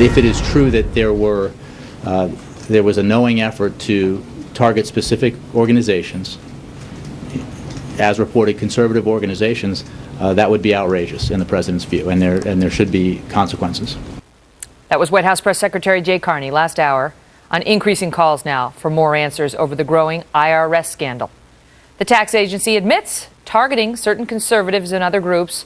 If it is true that there was a knowing effort to target specific organizations, as reported conservative organizations, that would be outrageous in the president's view, and there should be consequences. That was White House Press Secretary Jay Carney last hour on increasing calls now for more answers over the growing IRS scandal. The tax agency admits targeting certain conservatives and other groups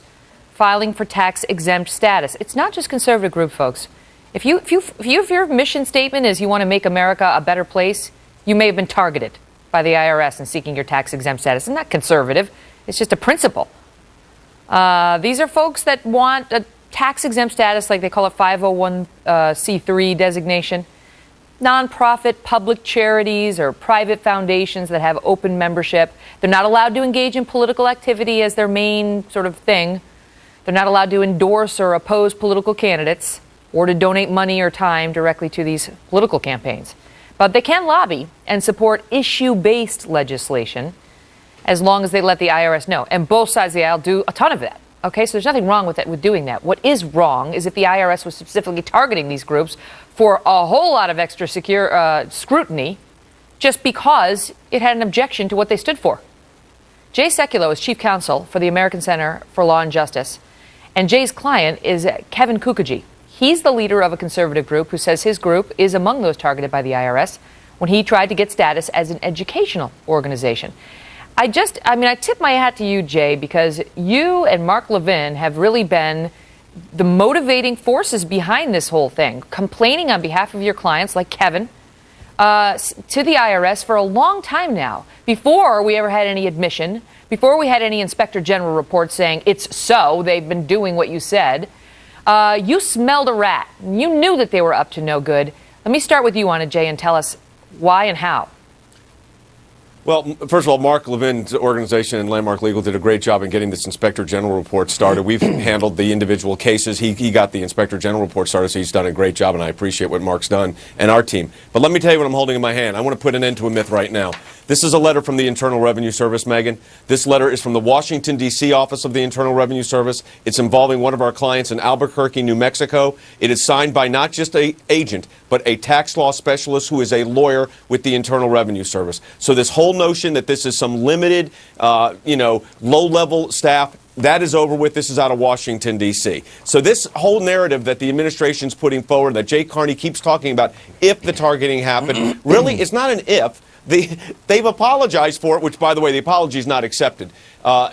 filing for tax-exempt status. It's not just conservative group, folks. If your mission statement is you want to make America a better place, you may have been targeted by the IRS in seeking your tax-exempt status. It's not conservative. It's just a principle. These are folks that want a tax-exempt status, like they call it 501c3 designation. Nonprofit public charities or private foundations that have open membership. They're not allowed to engage in political activity as their main sort of thing. They're not allowed to endorse or oppose political candidates or to donate money or time directly to these political campaigns. But they can lobby and support issue-based legislation as long as they let the IRS know. And both sides of the aisle do a ton of that. Okay, so there's nothing wrong with doing that. What is wrong is if the IRS was specifically targeting these groups for a whole lot of extra scrutiny just because it had an objection to what they stood for. Jay Sekulow is chief counsel for the American Center for Law and Justice, and Jay's client is Kevin Kookogey. He's the leader of a conservative group who says his group is among those targeted by the IRS when he tried to get status as an educational organization. I tip my hat to you, Jay, because you and Mark Levin have really been the motivating forces behind this whole thing, complaining on behalf of your clients like Kevin to the IRS for a long time now, before we ever had any admission, before we had any inspector general reports saying it's so, they've been doing what you said. You smelled a rat. You knew that they were up to no good. Let me start with you on it, Jay, and tell us why and how. Well, first of all, Mark Levin's organization and Landmark Legal did a great job in getting this Inspector General report started. We've handled the individual cases. He got the Inspector General report started, so he's done a great job, and I appreciate what Mark's done and our team. But let me tell you what I'm holding in my hand. I want to put an end to a myth right now. This is a letter from the Internal Revenue Service, Megan. This letter is from the Washington, D.C. office of the Internal Revenue Service. It's involving one of our clients in Albuquerque, New Mexico. It is signed by not just an agent, but a tax law specialist who is a lawyer with the Internal Revenue Service. So this whole notion that this is some limited, low-level staff, that is over with. This is out of Washington, D.C. So this whole narrative that the administration's putting forward, that Jay Carney keeps talking about, if the targeting happened, really, it's not an if. They've apologized for it, which, by the way, the apology is not accepted.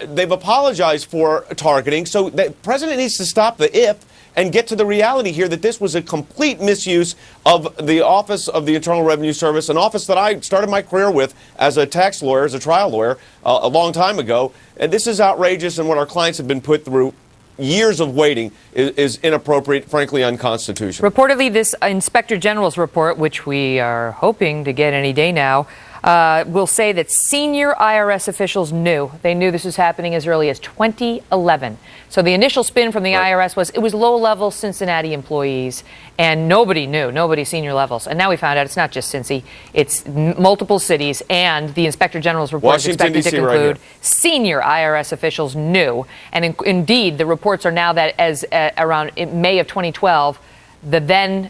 They've apologized for targeting, so the president needs to stop the if and get to the reality here that this was a complete misuse of the Office of the Internal Revenue Service, an office that I started my career with as a tax lawyer, as a trial lawyer, a long time ago. And this is outrageous, and what our clients have been put through, years of waiting, is inappropriate, frankly unconstitutional. Reportedly, this Inspector General's report, which we are hoping to get any day now, will say that senior IRS officials knew. They knew this was happening as early as 2011. So the initial spin from the IRS was it was low-level Cincinnati employees, and nobody knew, nobody senior levels. And now we found out it's not just Cincy, it's multiple cities, and the Inspector General's report is expected to conclude senior IRS officials knew. And indeed, the reports are now that as around May of 2012, the then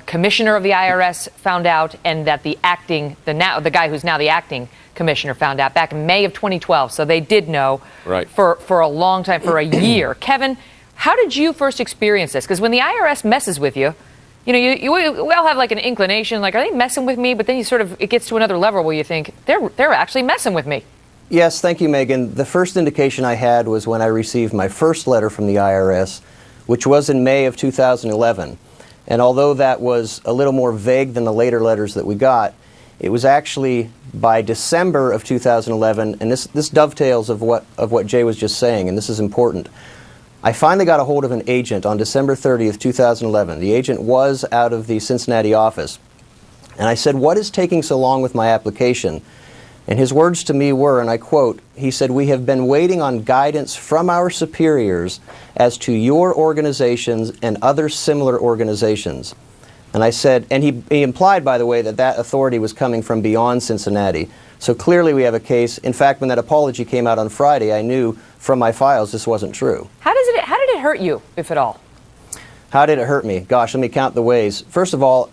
commissioner of the IRS found out, and that the guy who's now the acting commissioner found out back in May of 2012. So they did know for a long time, for a year. Kevin, how did you first experience this? Because when the IRS messes with you, we all have like an inclination, like, are they messing with me? But then it gets to another level where you think they're actually messing with me. Yes, thank you, Megan. The first indication I had was when I received my first letter from the IRS, which was in May of 2011. And although that was a little more vague than the later letters that we got, it was actually by December of 2011, and this dovetails of what Jay was just saying, and this is important. I finally got a hold of an agent on December 30th, 2011. The agent was out of the Cincinnati office. And I said, "What is taking so long with my application?" And his words to me were, and I quote, he said, "We have been waiting on guidance from our superiors as to your organizations and other similar organizations." And I said, and he implied, by the way, that authority was coming from beyond Cincinnati. So clearly we have a case. In fact, when that apology came out on Friday, I knew from my files this wasn't true. How did it hurt you, if at all? How did it hurt me? Gosh, let me count the ways. First of all,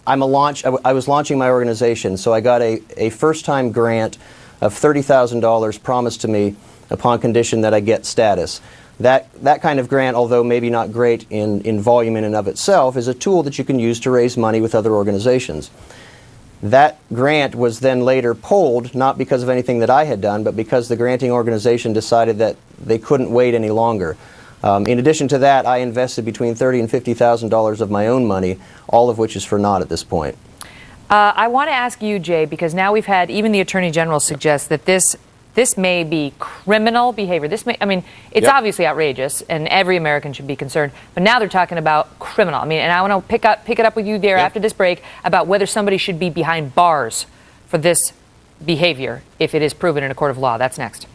I was launching my organization, so I got a first-time grant of $30,000 promised to me upon condition that I get status. That kind of grant, although maybe not great in volume in and of itself, is a tool that you can use to raise money with other organizations. That grant was then later pulled, not because of anything that I had done, but because the granting organization decided that they couldn't wait any longer. In addition to that, I invested between $30,000 and $50,000 of my own money, all of which is for naught at this point. I want to ask you, Jay, because now we've had even the Attorney General suggest that this may be criminal behavior. It's obviously outrageous, and every American should be concerned. But now they're talking about criminal. And I want to pick it up with you there after this break about whether somebody should be behind bars for this behavior if it is proven in a court of law. That's next.